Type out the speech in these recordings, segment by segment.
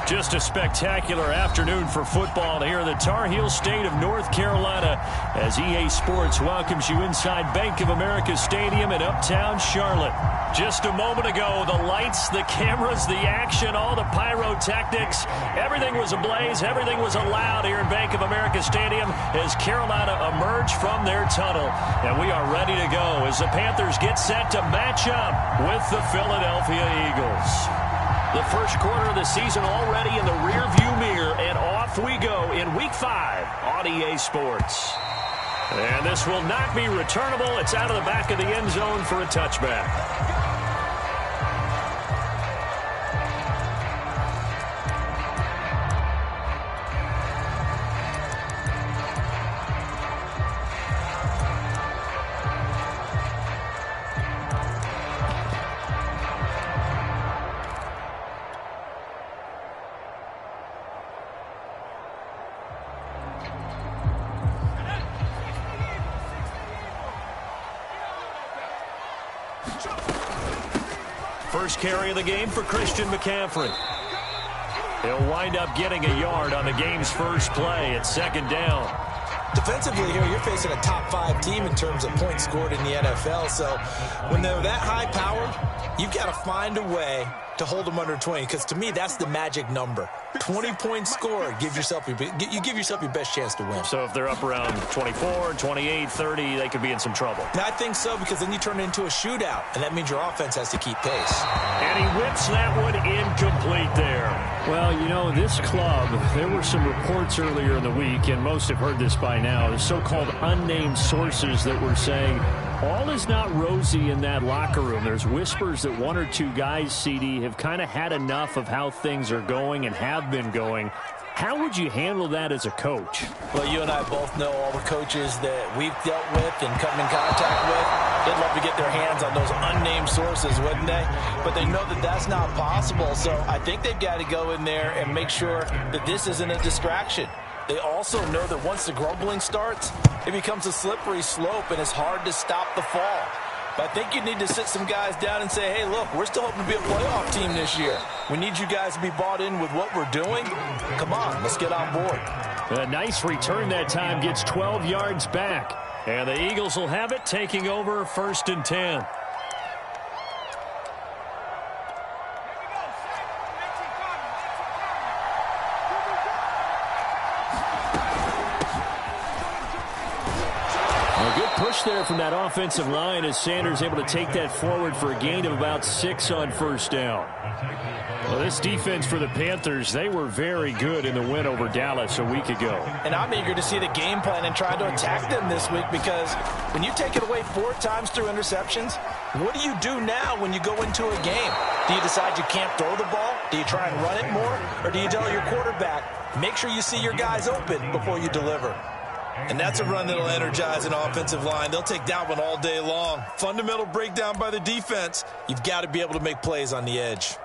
Just a spectacular afternoon for football here in the Tar Heel state of North Carolina as EA Sports welcomes you inside Bank of America Stadium in Uptown Charlotte. Just a moment ago, the lights, the cameras, the action, all the pyrotechnics, everything was ablaze, everything was allowed here in Bank of America Stadium as Carolina emerged from their tunnel. And we are ready to go as the Panthers get set to match up with the Philadelphia Eagles. The first quarter of the season already in the rearview mirror, and off we go in Week 5 on EA Sports. And this will not be returnable. It's out of the back of the end zone for a touchback. First carry of the game for Christian McCaffrey. He'll wind up getting a yard on the game's first play at second down. Defensively here, you're facing a top 5 team in terms of points scored in the NFL. So when they're that high powered, you've got to find a way to hold them under 20, because to me, that's the magic number. 20 points scored, you give yourself your best chance to win. So if they're up around 24, 28, 30, they could be in some trouble. And I think so, because then you turn it into a shootout, and that means your offense has to keep pace. And he whips that one incomplete there. Well, you know, this club, there were some reports earlier in the week, and most have heard this by now, the so-called unnamed sources that were saying all is not rosy in that locker room. There's whispers that 1 or 2 guys, CD, have kind of had enough of how things are going and have been going. How would you handle that as a coach? Well, you and I both know all the coaches that we've dealt with and come in contact with. They'd love to get their hands on those unnamed sources, wouldn't they? But they know that that's not possible. So I think they've got to go in there and make sure that this isn't a distraction. They also know that once the grumbling starts, it becomes a slippery slope, and it's hard to stop the fall. But I think you need to sit some guys down and say, hey, look, we're still hoping to be a playoff team this year. We need you guys to be bought in with what we're doing. Come on, let's get on board. A nice return that time, gets 12 yards back. And the Eagles will have it, taking over 1st and 10. Push there from that offensive line as Sanders able to take that forward for a gain of about 6 on first down. Well, this defense for the Panthers, they were very good in the win over Dallas a week ago. And I'm eager to see the game plan and try to attack them this week, because when you take it away 4 times through interceptions, what do you do now when you go into a game? Do you decide you can't throw the ball? Do you try and run it more? Or do you tell your quarterback, make sure you see your guys open before you deliver? And that's a run that'll energize an offensive line. They'll take that one all day long. Fundamental breakdown by the defense. You've got to be able to make plays on the edge.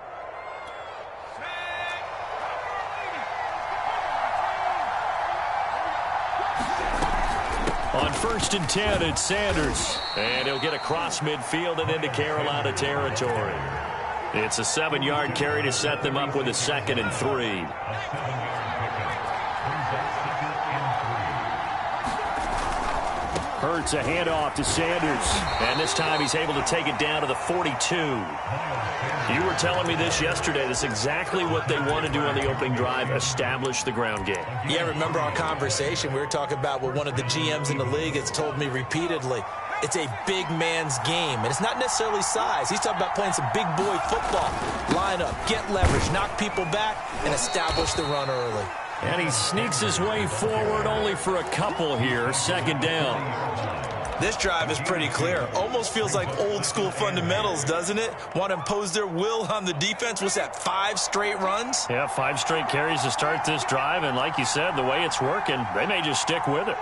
On 1st and 10, it's Sanders. And he'll get across midfield and into Carolina territory. It's a 7-yard carry to set them up with a 2nd and 3. Hurts a handoff to Sanders. And this time he's able to take it down to the 42. You were telling me this yesterday. This is exactly what they want to do on the opening drive, establish the ground game. Yeah, remember our conversation? We were talking about what one of the GMs in the league has told me repeatedly. It's a big man's game, and it's not necessarily size. He's talking about playing some big boy football. Line up, get leverage, knock people back, and establish the run early. And he sneaks his way forward only for a couple here. 2nd down. This drive is pretty clear. Almost feels like old school fundamentals, doesn't it? Want to impose their will on the defense. What's that, 5 straight runs? Yeah, 5 straight carries to start this drive. And like you said, the way it's working, they may just stick with it.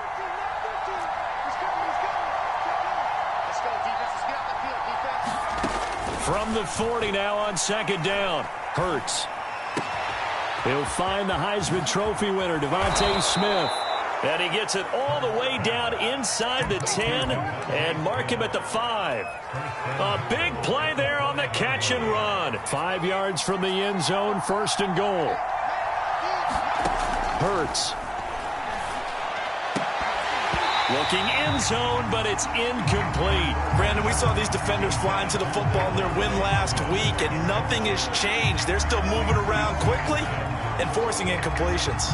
From the 40 now on 2nd down. Hurts. He'll find the Heisman Trophy winner, Devontae Smith. And he gets it all the way down inside the 10 and mark him at the 5. A big play there on the catch and run. 5 yards from the end zone, 1st and goal. Hurts. Looking end zone, but it's incomplete. Brandon, we saw these defenders flying to the football in their win last week, and nothing has changed. They're still moving around quickly and forcing incompletions.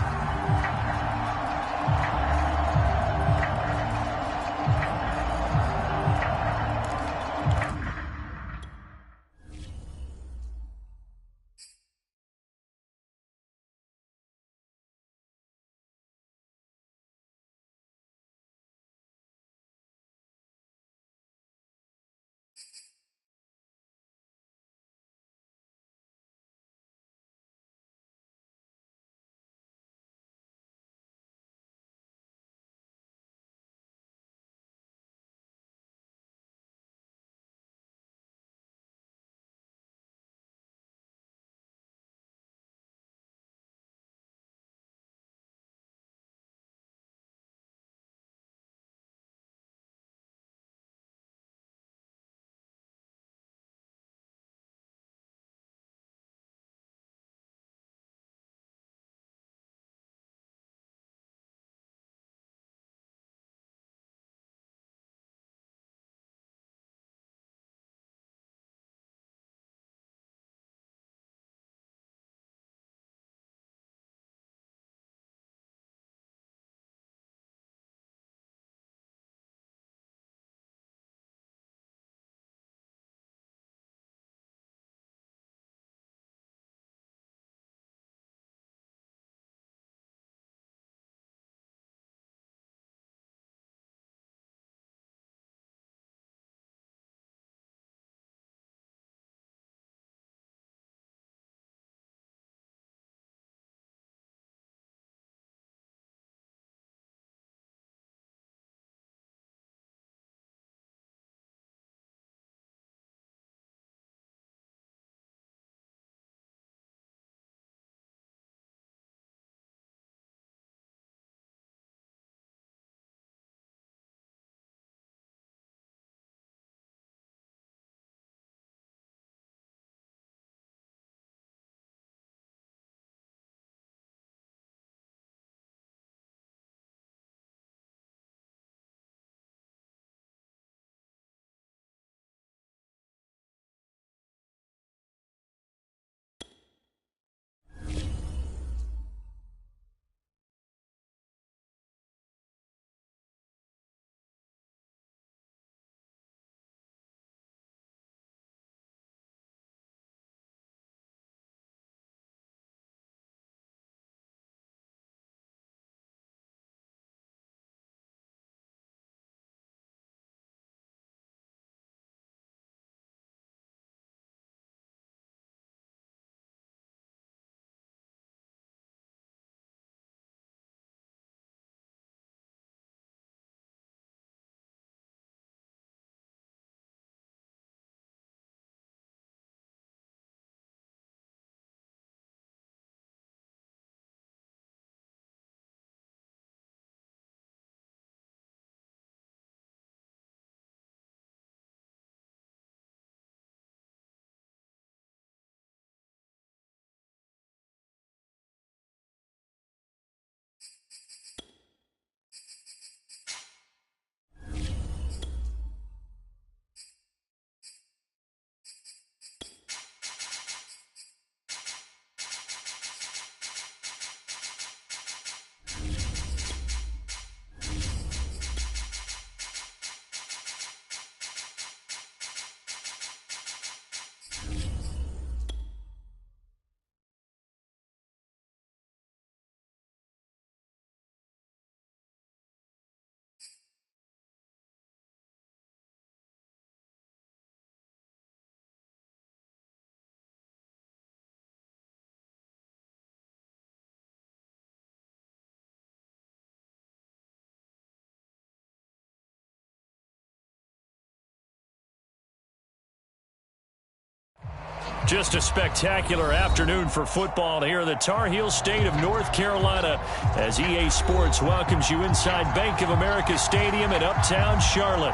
Just a spectacular afternoon for football here in the Tar Heel state of North Carolina as EA Sports welcomes you inside Bank of America Stadium in uptown Charlotte.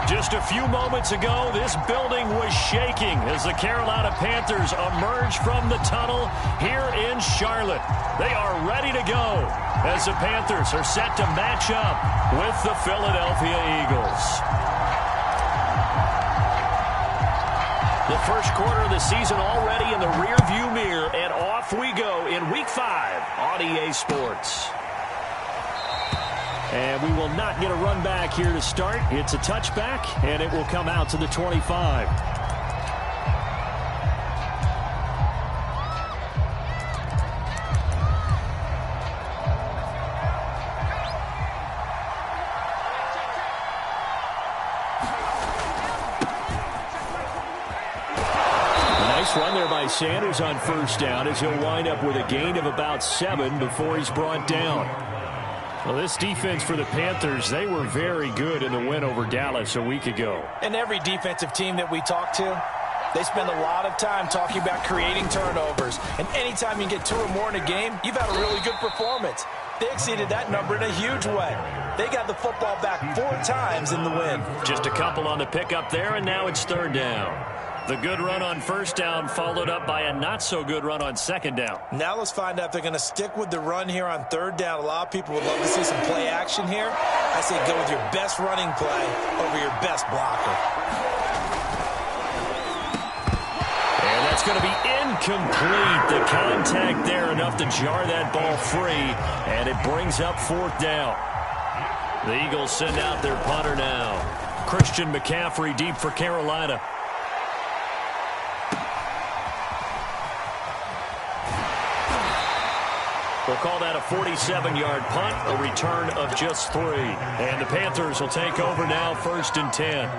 Just a few moments ago, this building was shaking as the Carolina Panthers emerged from the tunnel here in Charlotte. They are ready to go as the Panthers are set to match up with the Philadelphia Eagles. The first quarter of the season already in the rearview mirror, and off we go in Week 5 on EA Sports. And we will not get a run back here to start. It's a touchback, and it will come out to the 25. Run there by Sanders on first down as he'll wind up with a gain of about 7 before he's brought down. Well, this defense for the Panthers, they were very good in the win over Dallas a week ago. And every defensive team that we talk to, they spend a lot of time talking about creating turnovers. And anytime you get 2 or more in a game, you've had a really good performance. They exceeded that number in a huge way. They got the football back 4 times in the win. Just a couple on the pickup there, and now it's third down. The good run on first down followed up by a not-so-good run on second down. Now let's find out if they're going to stick with the run here on third down. A lot of people would love to see some play action here. I say go with your best running play over your best blocker. And that's going to be incomplete. The contact there enough to jar that ball free, and it brings up fourth down. The Eagles send out their punter now. Christian McCaffrey deep for Carolina. We'll call that a 47-yard punt, a return of just 3. And the Panthers will take over now, 1st and 10.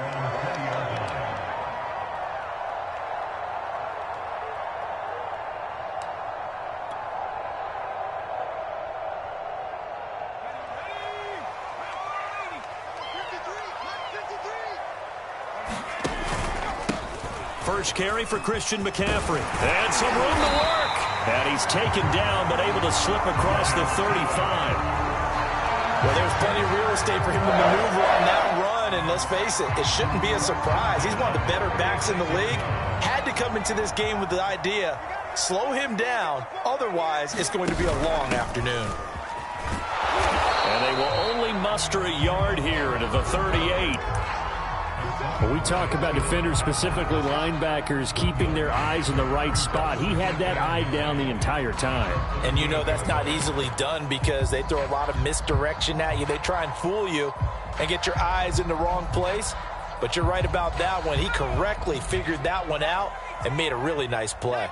First carry for Christian McCaffrey. And some room to work. And he's taken down, but able to slip across the 35. Well, there's plenty of real estate for him to maneuver on that run. And let's face it, it shouldn't be a surprise. He's one of the better backs in the league. Had to come into this game with the idea, slow him down. Otherwise, it's going to be a long afternoon. And they will only muster a yard here into the 38. When we talk about defenders, specifically linebackers, keeping their eyes in the right spot, he had that eye down the entire time. And you know that's not easily done because they throw a lot of misdirection at you. They try and fool you and get your eyes in the wrong place. But you're right about that one. He correctly figured that one out and made a really nice play.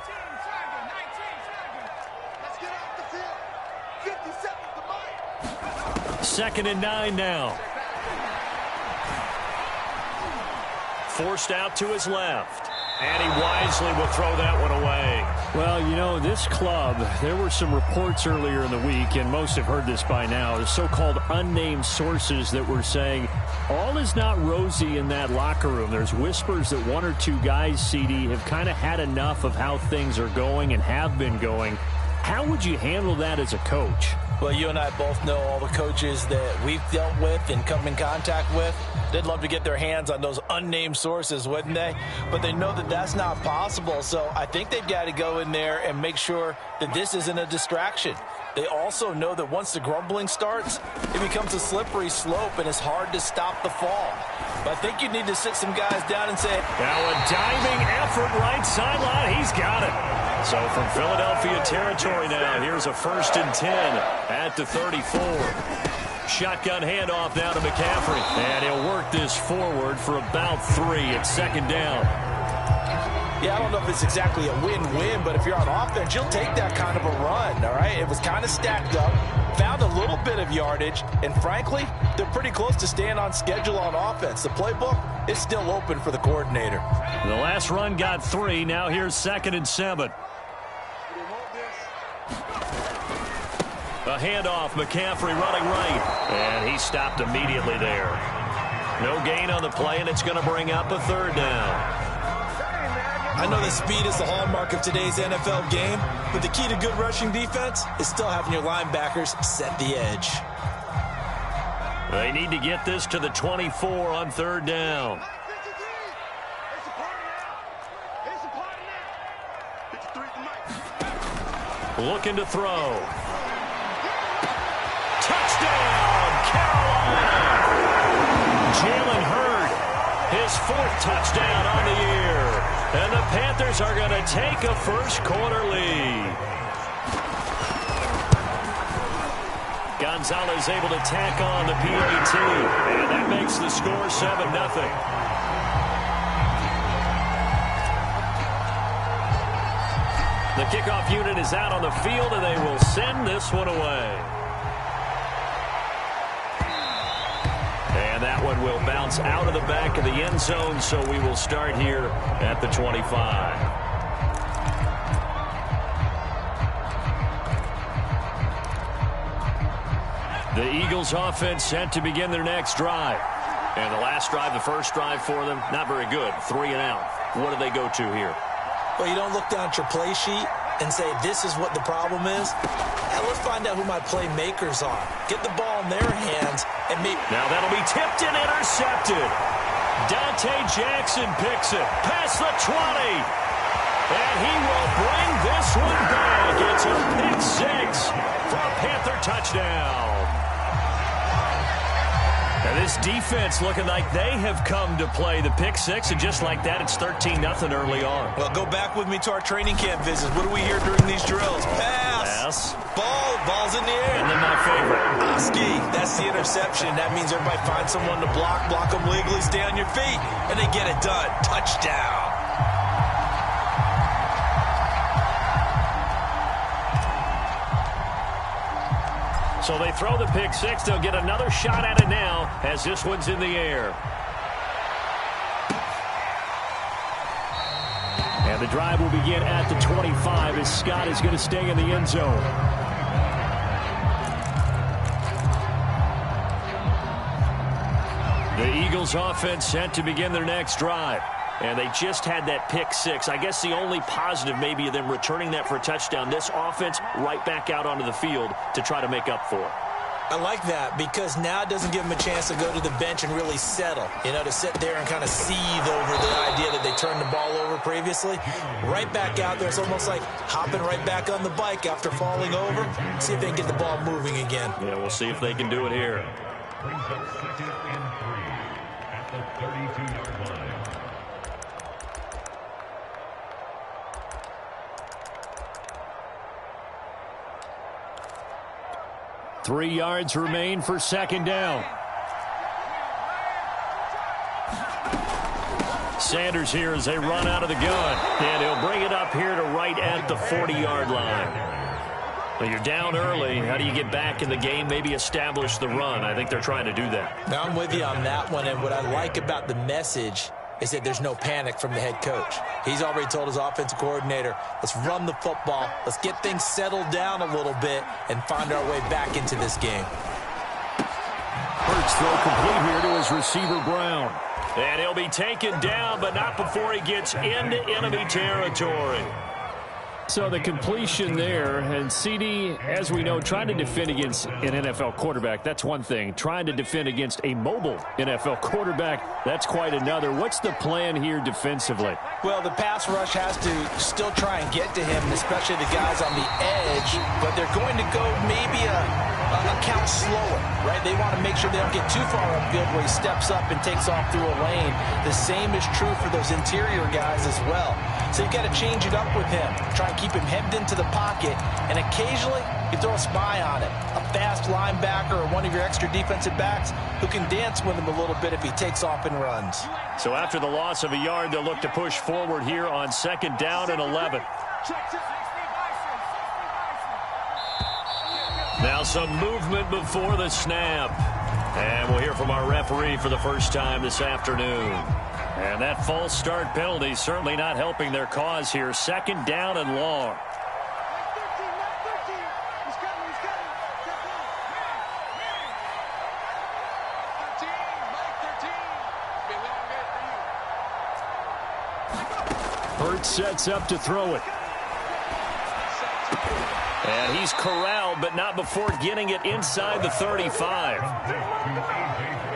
Second and 9 now. Forced out to his left. And he wisely will throw that one away. Well, you know, this club, there were some reports earlier in the week, and most have heard this by now, the so-called unnamed sources that were saying all is not rosy in that locker room. There's whispers that 1 or 2 guys, CD, have kind of had enough of how things are going and have been going. How would you handle that as a coach? Well, you and I both know all the coaches that we've dealt with and come in contact with. They'd love to get their hands on those unnamed sources, wouldn't they? But they know that that's not possible, so I think they've got to go in there and make sure that this isn't a distraction. They also know that once the grumbling starts, it becomes a slippery slope and it's hard to stop the fall. But I think you need to sit some guys down and say, now a diving effort right sideline. He's got it. So from Philadelphia territory now, here's a 1st and 10 at the 34. Shotgun handoff now to McCaffrey. And he'll work this forward for about 3 at 2nd down. Yeah, I don't know if it's exactly a win-win, but if you're on offense, you'll take that kind of a run, all right? It was kind of stacked up, found a little bit of yardage, and frankly, they're pretty close to staying on schedule on offense. The playbook is still open for the coordinator. The last run got 3. Now here's 2nd and 7. A handoff, McCaffrey running right, and he stopped immediately there. No gain on the play, and it's going to bring up a 3rd down. I know that speed is the hallmark of today's NFL game, but the key to good rushing defense is still having your linebackers set the edge. They need to get this to the 24 on third down. Looking to throw. Touchdown, Carolina! Jalen Hurd, his 4th touchdown on the year. And the Panthers are going to take a first-quarter lead. Gonzalez able to tack on the PAT, and that makes the score 7-0. The kickoff unit is out on the field, and they will send this one away. And that one will bounce out of the back of the end zone, so we will start here at the 25. The Eagles offense set to begin their next drive. And the last drive, the first drive for them, not very good. 3 and out. What do they go to here? Well, you don't look down at your play sheet and say, this is what the problem is. Now, let's find out who my playmakers are. Get the ball in their hands and make... Now that'll be tipped and intercepted. Dante Jackson picks it past the 20. And he will bring this one back. It's a pick 6 for a Panther touchdown. And this defense looking like they have come to play the pick 6, and just like that, it's 13-0 early on. Well, go back with me to our training camp visits. What do we hear during these drills? Pass. Ball's in the air. And then my favorite. Oski, that's the interception. That means everybody finds someone to block them legally, stay on your feet, and they get it done. Touchdown. So they throw the pick 6. They'll get another shot at it now as this one's in the air. And the drive will begin at the 25 as Scott is going to stay in the end zone. The Eagles offense set to begin their next drive. And they just had that pick 6. I guess the only positive maybe of them returning that for a touchdown. This offense right back out onto the field to try to make up for it. I like that because now it doesn't give them a chance to go to the bench and really settle. You know, to sit there and kind of seethe over the idea that they turned the ball over previously. Right back out there. It's almost like hopping right back on the bike after falling over. See if they can get the ball moving again. Yeah, we'll see if they can do it here. Brings up 2nd and 3 at the 32-yard line. 3 yards remain for 2nd down. Sanders here as they run out of the gun. And he'll bring it up here to right at the 40-yard line. Well, you're down early. How do you get back in the game, maybe establish the run? I think they're trying to do that. Now, I'm with you on that one, and what I like about the message is that there's no panic from the head coach. He's already told his offensive coordinator, let's run the football, let's get things settled down a little bit and find our way back into this game. Hurts throw complete here to his receiver, Brown. And he'll be taken down, but not before he gets into enemy territory. So the completion there, and CD, as we know, trying to defend against an NFL quarterback, that's one thing. Trying to defend against a mobile NFL quarterback, that's quite another. What's the plan here defensively? Well, the pass rush has to still try and get to him, especially the guys on the edge, but they're going to go maybe a count slower, right? They want to make sure they don't get too far upfield where he steps up and takes off through a lane. The same is true for those interior guys as well. So you've got to change it up with him. Try and keep him hemmed into the pocket, and occasionally you throw a spy on it. A fast linebacker or one of your extra defensive backs who can dance with him a little bit if he takes off and runs. So after the loss of a yard, they'll look to push forward here on 2nd down and 11. Now some movement before the snap. And we'll hear from our referee for the first time this afternoon. And that false start penalty certainly not helping their cause here. 2nd down and long. Hurts sets up to throw it. And he's corralled, but not before getting it inside the 35.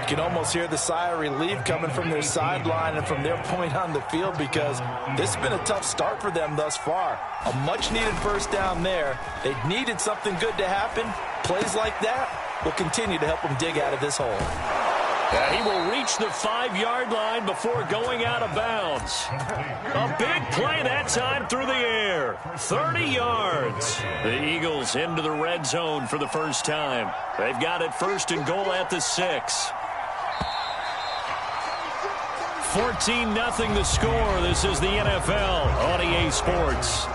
You can almost hear the sigh of relief coming from their sideline and from their point on the field, because this has been a tough start for them thus far. A much-needed first down there. They needed something good to happen. Plays like that will continue to help them dig out of this hole. He will reach the 5-yard line before going out of bounds. A big play that time through the air. 30 yards. The Eagles into the red zone for the first time. They've got it first and goal at the 6. 14-0 the score. This is the NFL on EA Sports.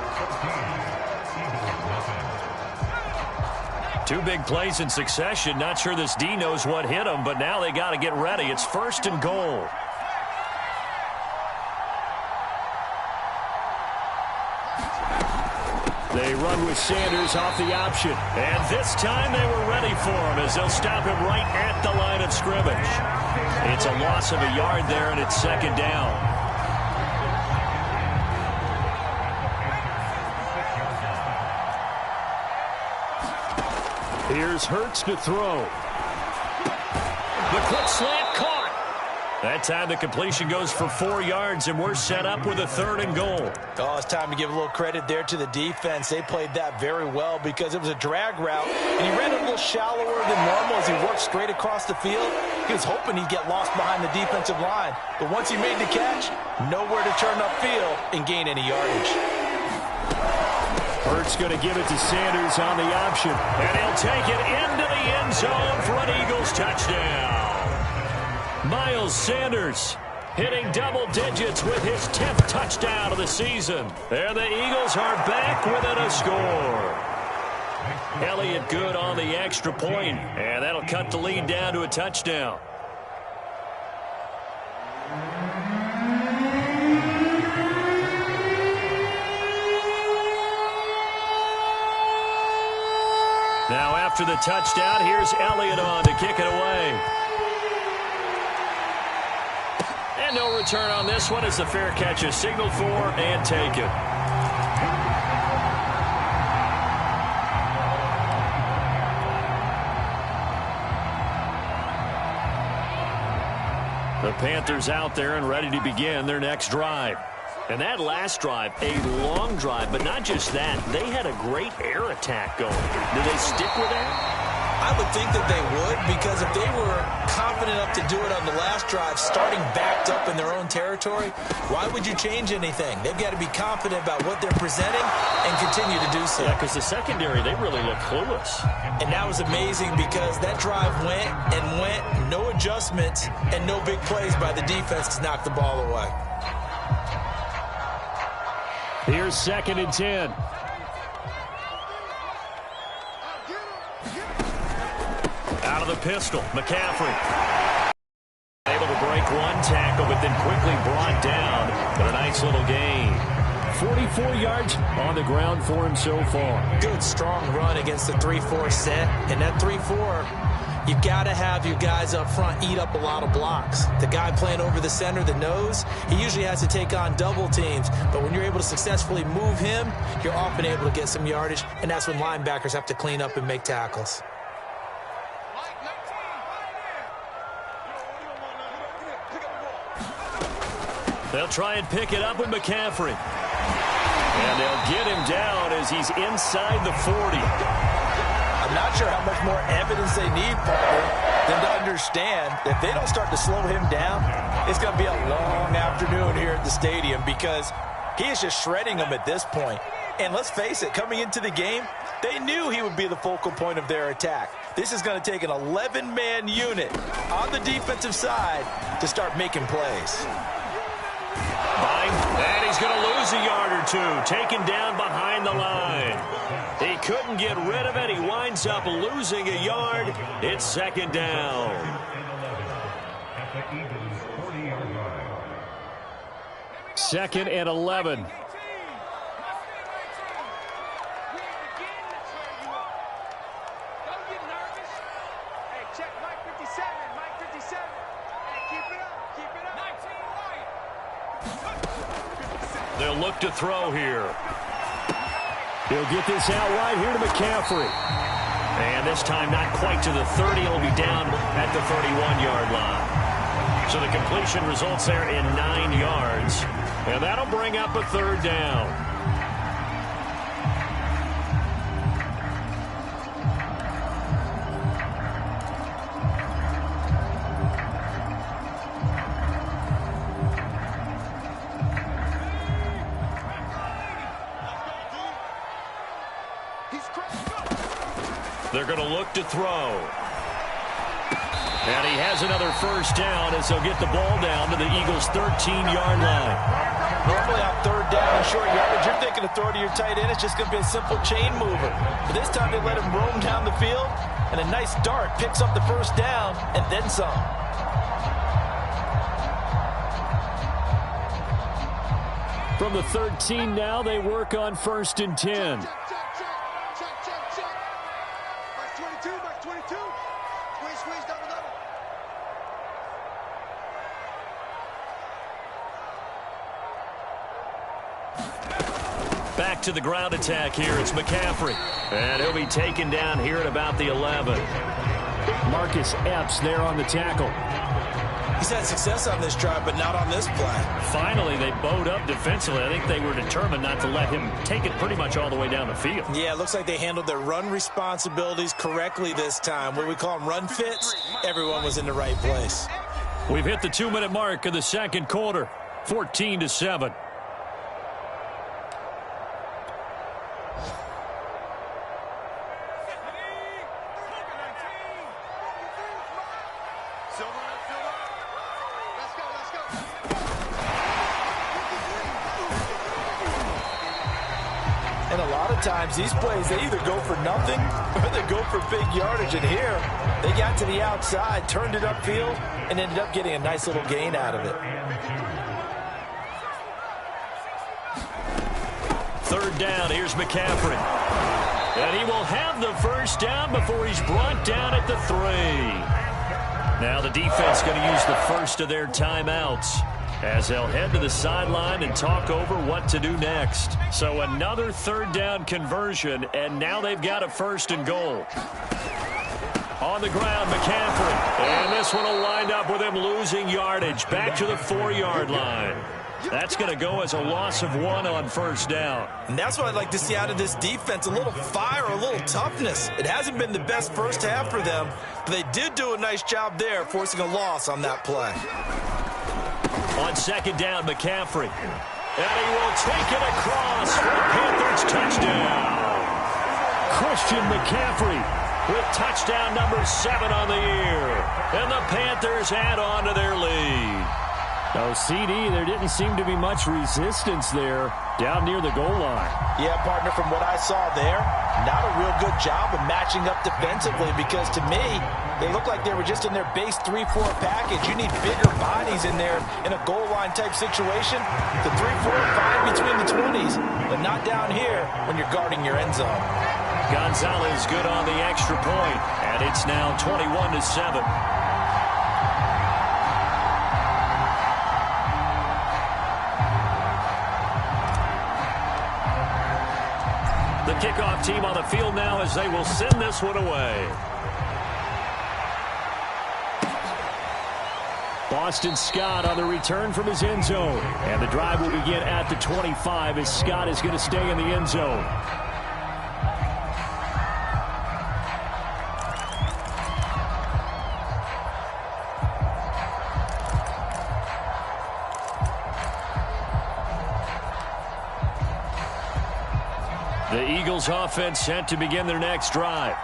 2 big plays in succession. Not sure this D knows what hit him, but now they got to get ready. It's first and goal. They run with Sanders off the option. And this time they were ready for him as they'll stop him right at the line of scrimmage. It's a loss of a yard there, and it's second down. Here's Hurts to throw. The quick slant caught. That time the completion goes for 4 yards, and we're set up with a 3rd and goal. Oh, it's time to give a little credit there to the defense. They played that very well because it was a drag route, and he ran a little shallower than normal as he worked straight across the field. He was hoping he'd get lost behind the defensive line, but once he made the catch, nowhere to turn upfield and gain any yardage. Hurts going to give it to Sanders on the option. And he'll take it into the end zone for an Eagles touchdown. Miles Sanders hitting double digits with his 10th touchdown of the season. And the Eagles are back within a score. Elliott good on the extra point, and that'll cut the lead down to a touchdown. Now after the touchdown, here's Elliott on to kick it away. And no return on this one as the fair catch is signaled for and taken. The Panthers out there and ready to begin their next drive. And that last drive, a long drive, but not just that. They had a great air attack going. Do they stick with that? I would think that they would, because if they were confident enough to do it on the last drive, starting backed up in their own territory, why would you change anything? They've got to be confident about what they're presenting and continue to do so. Yeah, because the secondary, they really look clueless. And that was amazing because that drive went and went, no adjustments, and no big plays by the defense to knock the ball away. Here's 2nd and 10. Out of the pistol, McCaffrey. Able to break one tackle, but then quickly brought down. But a nice little gain. 44 yards on the ground for him so far. Good, strong run against the 3-4 set. And that 3-4, you've got to have your guys up front eat up a lot of blocks. The guy playing over the center, the nose, he usually has to take on double teams. But when you're able to successfully move him, you're often able to get some yardage. And that's when linebackers have to clean up and make tackles. They'll try and pick it up with McCaffrey. And they'll get him down as he's inside the 40. I'm not sure how much more evidence they need, partner, than to understand that if they don't start to slow him down, it's going to be a long afternoon here at the stadium because he is just shredding them at this point. And let's face it, coming into the game, they knew he would be the focal point of their attack. This is going to take an 11-man unit on the defensive side to start making plays. And he's going to lose a yard or two, taken down behind the line. He couldn't get rid of it. He winds up losing a yard. It's 2nd down. At the Eagles' 40-yard line. 2nd and 11. They'll look to throw here. He'll get this out right here to McCaffrey. And this time not quite to the 30. It'll be down at the 31-yard line. So the completion results there in 9 yards. And that'll bring up a third down. They're going to look to throw. And he has another first down as they'll get the ball down to the Eagles' 13-yard line. Normally on third down, short yardage, you're thinking of throw to your tight end. It's just going to be a simple chain mover. But this time they let him roam down the field, and a nice dart picks up the first down and then some. From the 13 now, they work on 1st and 10. Back to the ground attack here. It's McCaffrey. And he'll be taken down here at about the 11. Marcus Epps there on the tackle. He's had success on this drive, but not on this play. Finally, they bowed up defensively. I think they were determined not to let him take it pretty much all the way down the field. Yeah, it looks like they handled their run responsibilities correctly this time. What we call them run fits, everyone was in the right place. We've hit the 2-minute mark of the second quarter, 14-7. And a lot of times, these plays, they either go for nothing or they go for big yardage. And here, they got to the outside, turned it upfield, and ended up getting a nice little gain out of it. Third down, here's McCaffrey. And he will have the first down before he's brought down at the 3. Now the defense going to use the first of their timeouts as they'll head to the sideline and talk over what to do next. So another third down conversion, and now they've got a 1st and goal. On the ground, McCaffrey. And this one will wind up with him losing yardage back to the 4-yard line. That's going to go as a loss of 1 on 1st down. And that's what I'd like to see out of this defense, a little fire, a little toughness. It hasn't been the best first half for them, but they did do a nice job there, forcing a loss on that play. On 2nd down, McCaffrey. And he will take it across for a Panthers touchdown. Christian McCaffrey with touchdown number 7 on the year. And the Panthers add on to their lead. Oh, CD, there didn't seem to be much resistance there down near the goal line. Yeah, partner, from what I saw there, not a real good job of matching up defensively because to me, they look like they were just in their base 3-4 package. You need bigger bodies in there in a goal line type situation. The 3-4, fine between the 20s, but not down here when you're guarding your end zone. Gonzalez good on the extra point, and it's now 21-7. The kickoff team on the field now as they will send this one away. Boston Scott on the return from his end zone. And the drive will begin at the 25 as Scott is going to stay in the end zone. The Eagles offense set to begin their next drive.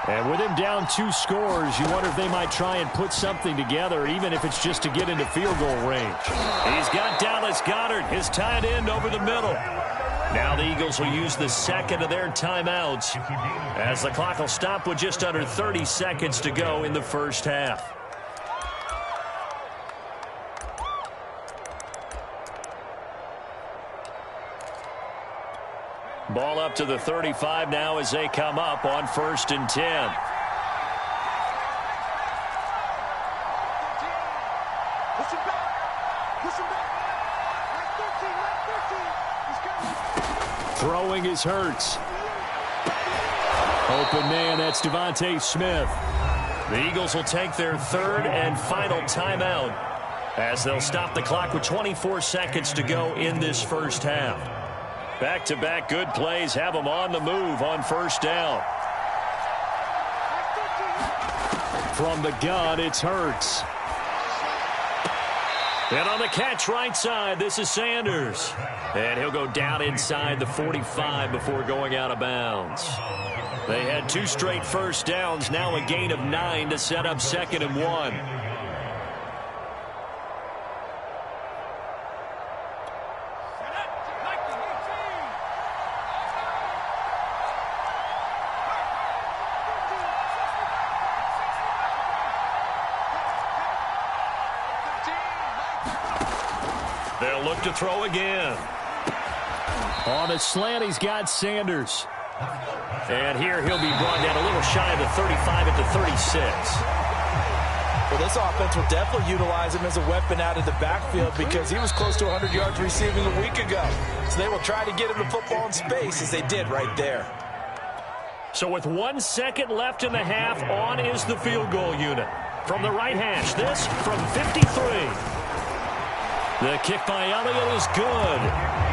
And with him down 2 scores, you wonder if they might try and put something together, even if it's just to get into field goal range. He's got Dallas Goedert, his tight end, over the middle. Now the Eagles will use the second of their timeouts as the clock will stop with just under 30 seconds to go in the first half. Ball up to the 35 now as they come up on 1st and 10. Push him back. Push him back. Line 13, line 13. Throwing is Hurts. Open man, that's Devontae Smith. The Eagles will take their third and final timeout as they'll stop the clock with 24 seconds to go in this first half. Back-to-back good plays have them on the move on first down. From the gun, it's Hurts. And on the catch right side, this is Sanders. And he'll go down inside the 45 before going out of bounds. They had 2 straight first downs, now a gain of 9 to set up 2nd and 1. They'll look to throw again. On a slant, he's got Sanders. And here he'll be brought down a little shy of the 35 at the 36. Well, this offense will definitely utilize him as a weapon out of the backfield because he was close to 100 yards receiving a week ago. So they will try to get him the football in space as they did right there. So with 1 second left in the half, on is the field goal unit. From the right hash, this from 53. The kick by Elliott is good.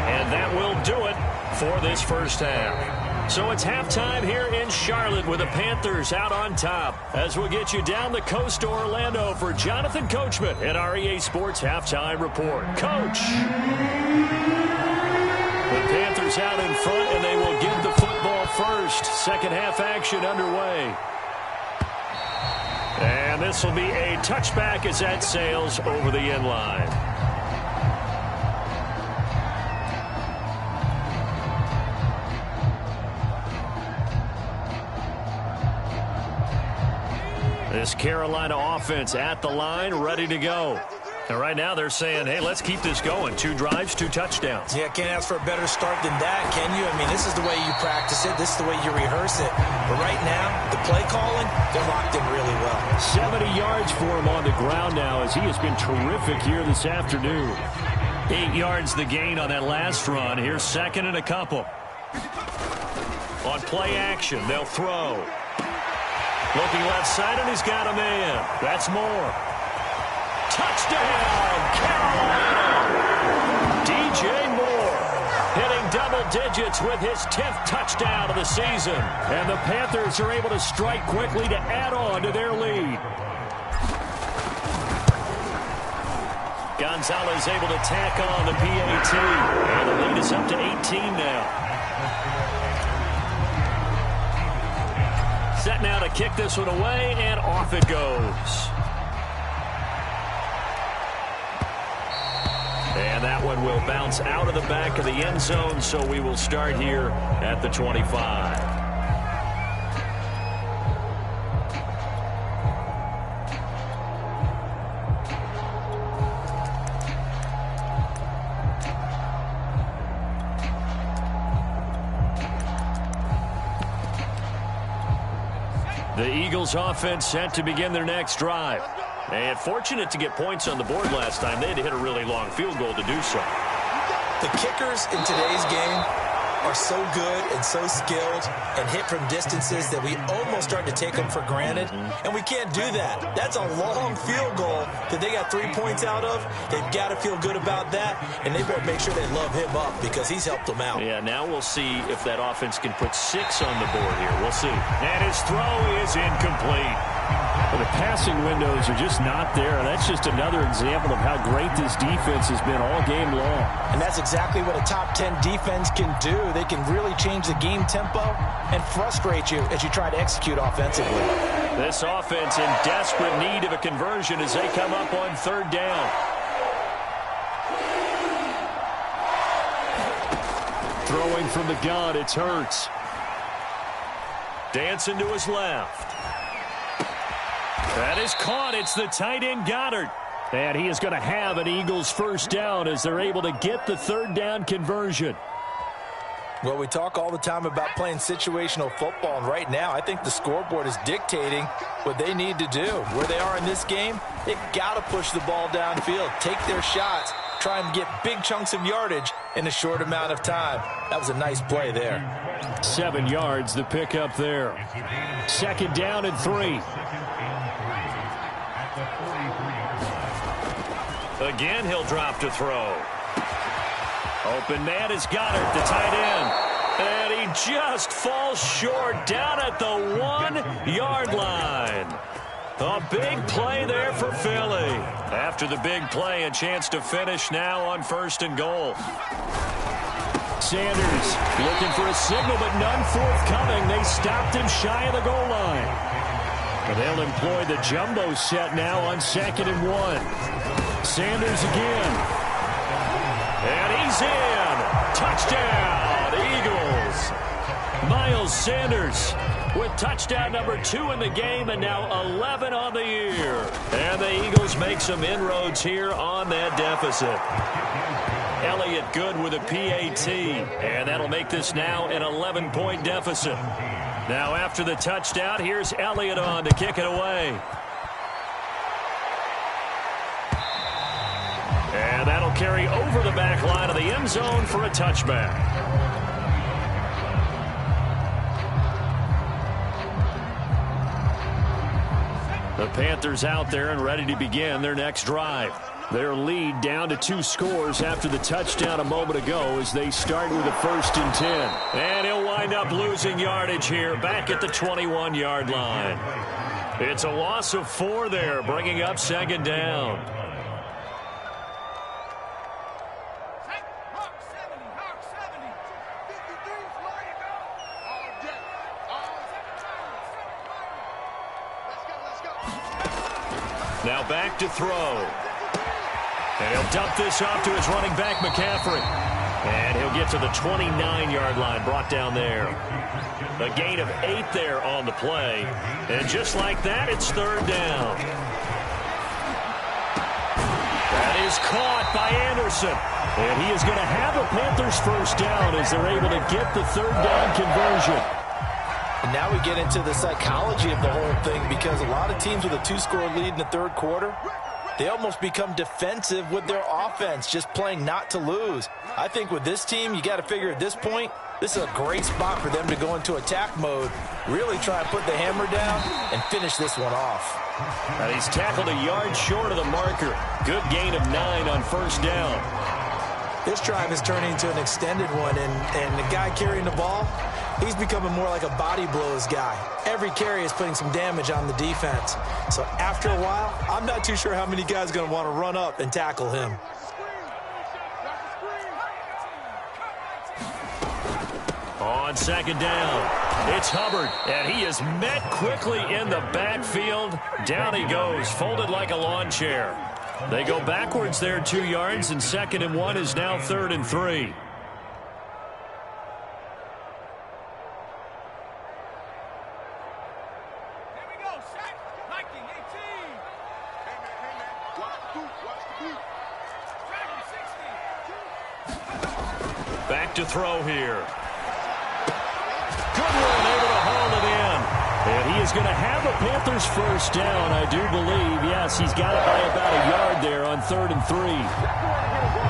And that will do it for this first half. So it's halftime here in Charlotte with the Panthers out on top. As we'll get you down the coast to Orlando for Jonathan Coachman at our EA Sports Halftime Report. Coach! The Panthers out in front, and they will get the football first. Second half action underway. And this will be a touchback as that sails over the end line. This Carolina offense at the line, ready to go. And right now they're saying, hey, let's keep this going. 2 drives, 2 touchdowns. Yeah, can't ask for a better start than that, can you? I mean, this is the way you practice it. This is the way you rehearse it. But right now, the play calling, they're locked in really well. 70 yards for him on the ground now as he has been terrific here this afternoon. 8 yards the gain on that last run. Here's 2nd and a couple. On play action, they'll throw. Looking left side, and he's got a man. That's Moore. Touchdown, Carolina! DJ Moore hitting double digits with his 10th touchdown of the season. And the Panthers are able to strike quickly to add on to their lead. Gonzalez able to tack on the PAT. And the lead is up to 18 now. Set now to kick this one away, and off it goes. And that one will bounce out of the back of the end zone, so we will start here at the 25. The Eagles offense set to begin their next drive. And fortunate to get points on the board last time. They had to hit a really long field goal to do so. The kickers in today's game are so good and so skilled and hit from distances that we almost start to take them for granted. And we can't do that. That's a long field goal that they got 3 points out of. They've got to feel good about that, and they better make sure they love him up because he's helped them out. Yeah, now we'll see if that offense can put 6 on the board here. We'll see. And his throw is incomplete. Well, the passing windows are just not there. That's just another example of how great this defense has been all game long. And that's exactly what a top 10 defense can do. They can really change the game tempo and frustrate you as you try to execute offensively. This offense in desperate need of a conversion as they come up on 3rd down. Throwing from the gun, it's Hurts. Dancing to his left. That is caught. It's the tight end Goddard. And he is going to have an Eagles first down as they're able to get the 3rd down conversion. Well, we talk all the time about playing situational football, and right now I think the scoreboard is dictating what they need to do. Where they are in this game, they've got to push the ball downfield, take their shots, try and get big chunks of yardage in a short amount of time. That was a nice play there. 7 yards, the pickup there. 2nd down and 3. Again, he'll drop to throw. Open man is Goddard, the tight end. And he just falls short down at the 1-yard line. A big play there for Philly. After the big play, a chance to finish now on 1st and goal. Sanders looking for a signal, but none forthcoming. They stopped him shy of the goal line. And they'll employ the jumbo set now on 2nd and 1. Sanders again. And he's in. Touchdown, Eagles. Miles Sanders with touchdown number 2 in the game, and now 11 on the year. And the Eagles make some inroads here on that deficit. Elliott good with a PAT, and that'll make this now an 11-point deficit. Now after the touchdown, here's Elliott on to kick it away. And that'll carry over the back line of the end zone for a touchback. The Panthers out there and ready to begin their next drive. Their lead down to 2 scores after the touchdown a moment ago as they start with a 1st and 10. And he'll wind up losing yardage here back at the 21-yard line. It's a loss of 4 there, bringing up 2nd down. Now back to throw. And he'll dump this off to his running back, McCaffrey. And he'll get to the 29-yard line, brought down there. A gain of 8 there on the play. And just like that, it's 3rd down. That is caught by Anderson. And he is going to have a Panthers 1st down as they're able to get the 3rd down conversion. And now we get into the psychology of the whole thing, because a lot of teams with a 2-score lead in the 3rd quarter, they almost become defensive with their offense, just playing not to lose. I think with this team, you got to figure at this point, this is a great spot for them to go into attack mode, really try and put the hammer down and finish this one off. And he's tackled a yard short of the marker. Good gain of 9 on 1st down. This drive is turning into an extended one, and the guy carrying the ball, he's becoming more like a body blows guy. Every carry is putting some damage on the defense. So after a while, I'm not too sure how many guys are going to want to run up and tackle him. On 2nd down, it's Hubbard, and he is met quickly in the backfield. Down he goes, folded like a lawn chair. They go backwards there 2 yards, and 2nd and 1 is now 3rd and 3. Back to throw here. Good run, able to haul it in. And he is going to have a Panthers 1st down, I do believe. Yes, he's got it by about a yard there on 3rd and 3.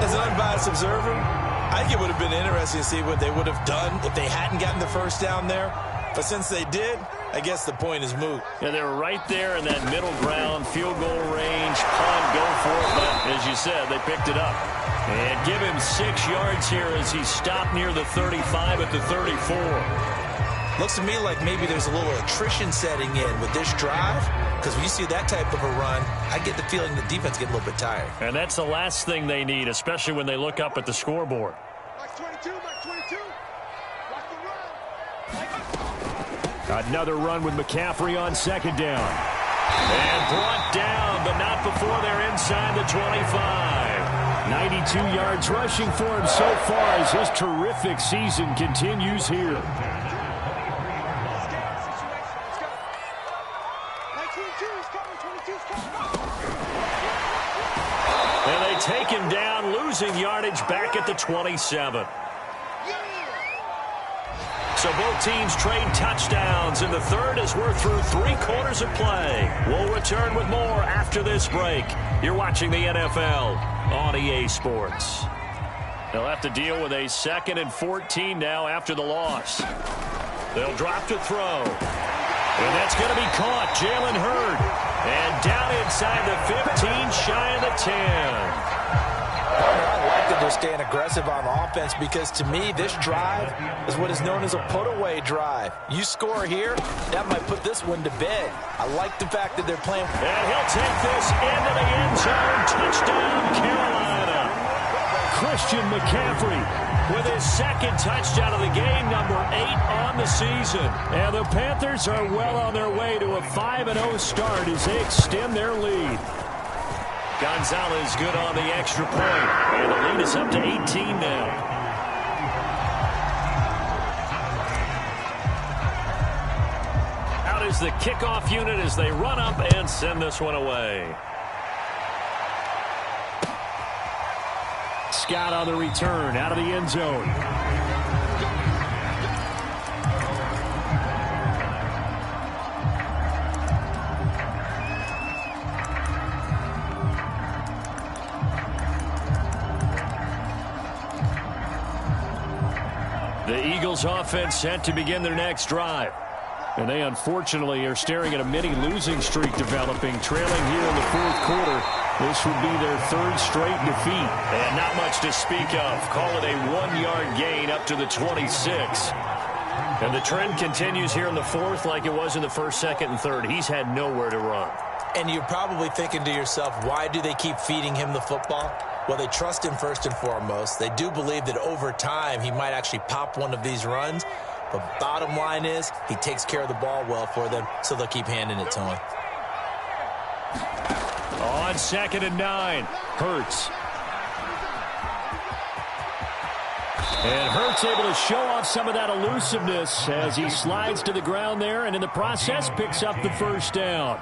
As an unbiased observer, I think it would have been interesting to see what they would have done if they hadn't gotten the 1st down there. But since they did, I guess the point is moot. Yeah, they're right there in that middle ground, field goal range, punt, go for it. But as you said, they picked it up. And give him 6 yards here as he stopped near the 35 at the 34. Looks to me like maybe there's a little attrition setting in with this drive, because when you see that type of a run, I get the feeling the defense get a little bit tired. And that's the last thing they need, especially when they look up at the scoreboard. Another run with McCaffrey on 2nd down. And brought down, but not before they're inside the 25. 92 yards rushing for him so far as his terrific season continues here. And they take him down, losing yardage back at the 27. So both teams trade touchdowns in the 3rd as we're through 3 quarters of play. We'll return with more after this break. You're watching the NFL on EA Sports. They'll have to deal with a 2nd and 14 now after the loss. They'll drop to throw. And that's going to be caught. Jalen Hurd. And down inside the 15, shy of the 10. I like that they're staying aggressive on offense because, to me, this drive is what is known as a put-away drive. You score here, that might put this one to bed. I like the fact that they're playing. And he'll take this into the end zone. Touchdown, Carolina. Christian McCaffrey with his 2nd touchdown of the game, number 8 on the season. And the Panthers are well on their way to a 5-0 start as they extend their lead. Gonzalez good on the extra point. And the lead is up to 18 now. Out is the kickoff unit as they run up and send this one away. Scott on the return out of the end zone. The Eagles offense set to begin their next drive. And they unfortunately are staring at a mini losing streak developing, trailing here in the 4th quarter. This would be their 3rd straight defeat. And not much to speak of. Call it a 1-yard gain up to the 26. And the trend continues here in the 4th like it was in the 1st, 2nd, and 3rd. He's had nowhere to run. And you're probably thinking to yourself, why do they keep feeding him the football? Well, they trust him first and foremost. They do believe that over time he might actually pop one of these runs. But bottom line is he takes care of the ball well for them, so they'll keep handing it to him. On 2nd and 9, Hurts. And Hurts able to show off some of that elusiveness as he slides to the ground there and in the process picks up the 1st down.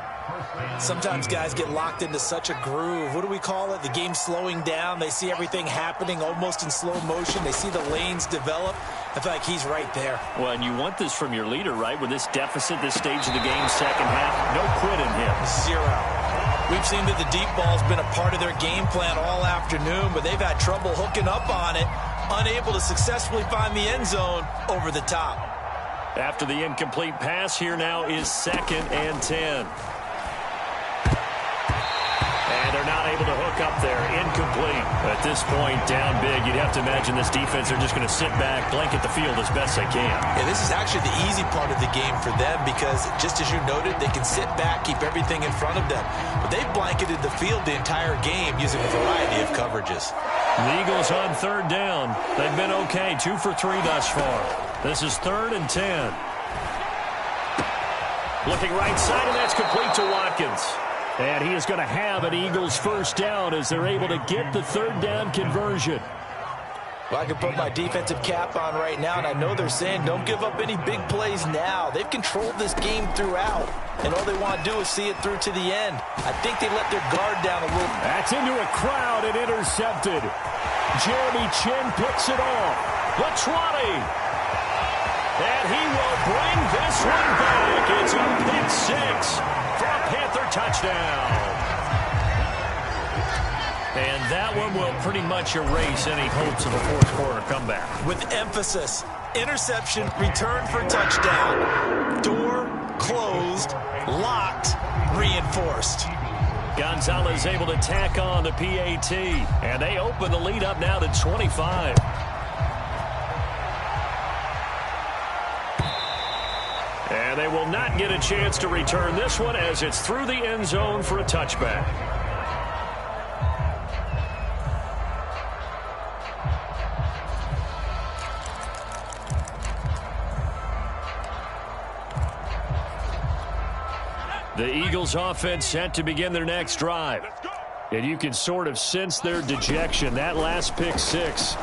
Sometimes guys get locked into such a groove. What do we call it? The game's slowing down. They see everything happening almost in slow motion. They see the lanes develop. I feel like he's right there. Well, and you want this from your leader, right? With this deficit, this stage of the game, 2nd half, no quit in him. 0. We've seen that the deep ball's been a part of their game plan all afternoon, but they've had trouble hooking up on it, unable to successfully find the end zone over the top. After the incomplete pass, here now is 2nd and 10. And they're not able to hook up there. Incomplete. At this point, down big, you'd have to imagine this defense are just going to sit back, blanket the field as best they can. Yeah, this is actually the easy part of the game for them because, just as you noted, they can sit back, keep everything in front of them. But they've blanketed the field the entire game using a variety of coverages. The Eagles on 3rd down. They've been okay, 2 for 3 thus far. This is 3rd and 10. Looking right side, and that's complete to Watkins. And he is going to have an Eagles 1st down as they're able to get the 3rd down conversion. Well, I can put my defensive cap on right now, and I know they're saying don't give up any big plays now. They've controlled this game throughout, and all they want to do is see it through to the end. I think they let their guard down a little. That's into a crowd and intercepted. Jeremy Chin picks it off. The 20. And he will bring this one back. It's a pick 6 for a Panther touchdown. And that one will pretty much erase any hopes of a 4th quarter comeback. With emphasis, interception, return for touchdown. Door closed, locked, reinforced. Gonzalez able to tack on the PAT. And they open the lead up now to 25. And they will not get a chance to return this one as it's through the end zone for a touchback. The Eagles offense set to begin their next drive. And you can sort of sense their dejection. That last pick 6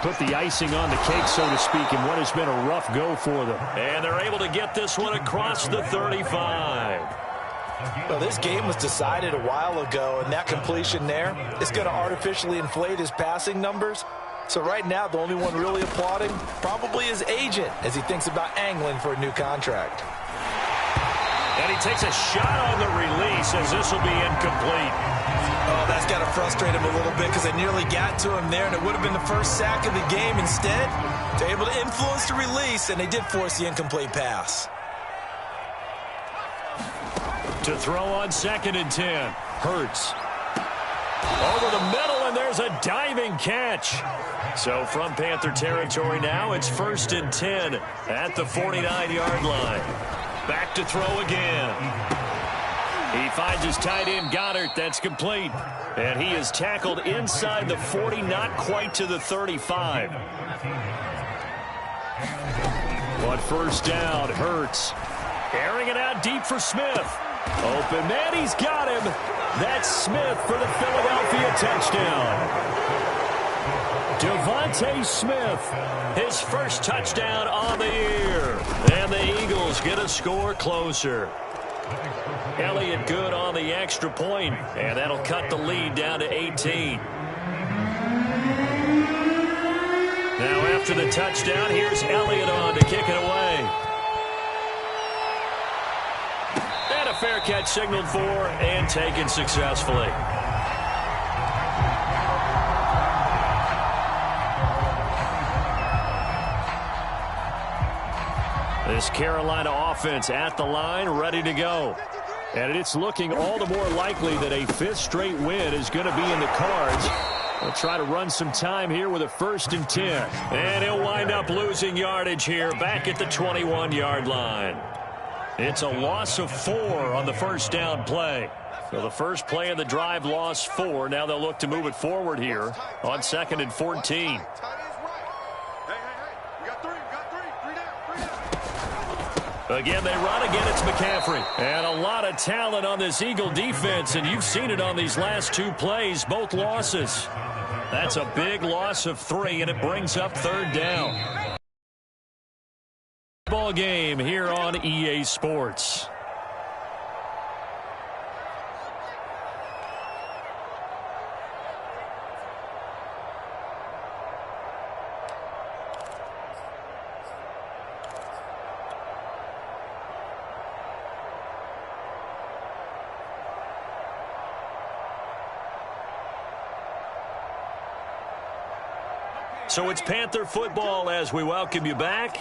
put the icing on the cake, so to speak, in what has been a rough go for them. And they're able to get this one across the 35. Well, this game was decided a while ago, and that completion there is going to artificially inflate his passing numbers. So right now, the only one really applauding probably his agent as he thinks about angling for a new contract. And he takes a shot on the release as this will be incomplete. Oh, that's got to frustrate him a little bit because they nearly got to him there, and it would have been the first sack of the game. Instead, they're able to influence the release, and they did force the incomplete pass. To throw on 2nd and 10. Hurts. Over the middle, and there's a diving catch. So from Panther territory now, it's 1st and 10 at the 49-yard line. Back to throw again. He finds his tight end, Goddard. That's complete. And he is tackled inside the 40, not quite to the 35. But first down, Hurts. Airing it out deep for Smith. Open man, he's got him. That's Smith for the Philadelphia touchdown. Devontae Smith, his first touchdown on the year. And the Eagles get a score closer. Elliott good on the extra point, and that'll cut the lead down to 18. Now after the touchdown, here's Elliott on to kick it away. And a fair catch signaled for and taken successfully. This Carolina offense at the line, ready to go. And it's looking all the more likely that a 5th straight win is going to be in the cards. They'll try to run some time here with a 1st and 10. And he'll wind up losing yardage here back at the 21-yard line. It's a loss of 4 on the first down play. So the first play of the drive lost 4. Now they'll look to move it forward here on 2nd and 14. Again, they run. Again, it's McCaffrey. And a lot of talent on this Eagle defense, and you've seen it on these last 2 plays, both losses. That's a big loss of 3, and it brings up 3rd down. Ball game here on EA Sports. So it's Panther football as we welcome you back.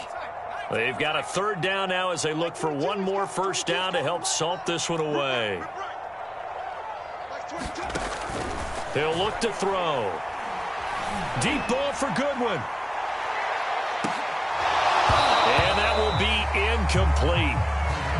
They've got a 3rd down now as they look for one more first down to help salt this one away. They'll look to throw. Deep ball for Goodwin. And that will be incomplete.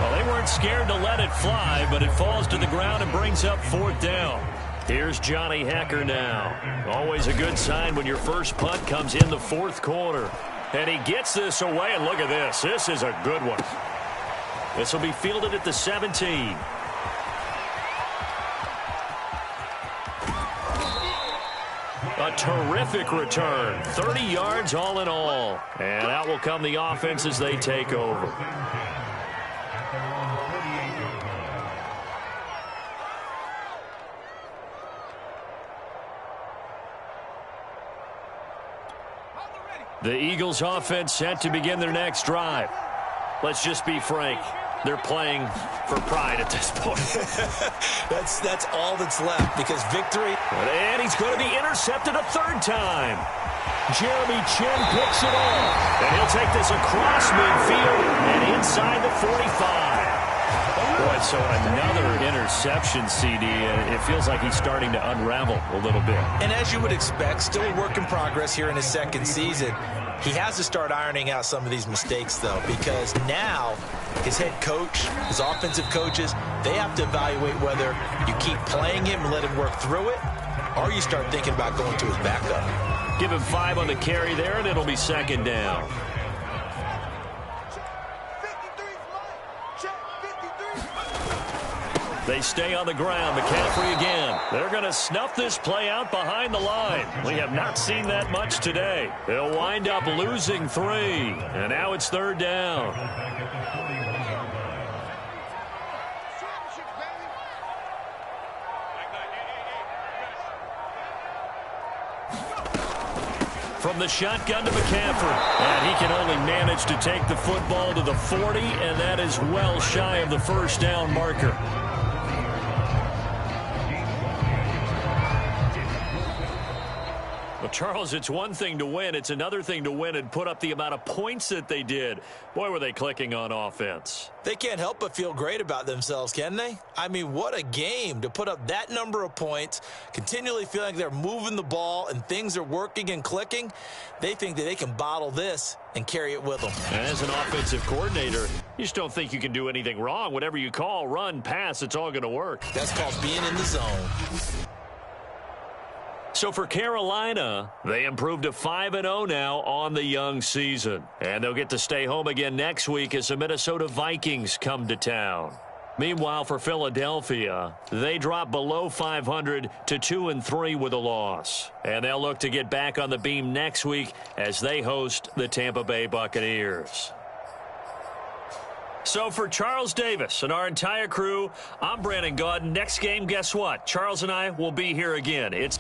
Well, they weren't scared to let it fly, but it falls to the ground and brings up 4th down. Here's Johnny Hekker now. Always a good sign when your first punt comes in the 4th quarter. And he gets this away, and look at this. This is a good one. This will be fielded at the 17. A terrific return. 30 yards all in all. And out will come the offense as they take over. The Eagles offense set to begin their next drive. Let's just be frank. They're playing for pride at this point. That's all that's left because victory. And he's going to be intercepted a 3rd time. Jeremy Chin picks it off. And he'll take this across midfield and inside the 45. Boy, so another interception, CD. It feels like he's starting to unravel a little bit. And as you would expect, still a work in progress here in his 2nd season. He has to start ironing out some of these mistakes, though, because now his head coach, his offensive coaches, they have to evaluate whether you keep playing him and let him work through it, or you start thinking about going to his backup. Give him 5 on the carry there, and it'll be 2nd down. They stay on the ground. McCaffrey again. They're going to snuff this play out behind the line. We have not seen that much today. They'll wind up losing 3. And now it's 3rd down. From the shotgun to McCaffrey. And he can only manage to take the football to the 40, and that is well shy of the first down marker. Well, Charles, it's one thing to win. It's another thing to win and put up the amount of points that they did. Boy, were they clicking on offense. They can't help but feel great about themselves, can they? I mean, what a game to put up that number of points, continually feeling like they're moving the ball and things are working and clicking. They think that they can bottle this and carry it with them. And as an offensive coordinator, you just don't think you can do anything wrong. Whatever you call, run, pass, it's all going to work. That's called being in the zone. So for Carolina, they improved to 5-0 now on the young season. And they'll get to stay home again next week as the Minnesota Vikings come to town. Meanwhile, for Philadelphia, they drop below 500 to 2-3 with a loss. And they'll look to get back on the beam next week as they host the Tampa Bay Buccaneers. So for Charles Davis and our entire crew, I'm Brandon Gaudin. Next game, guess what? Charles and I will be here again. It's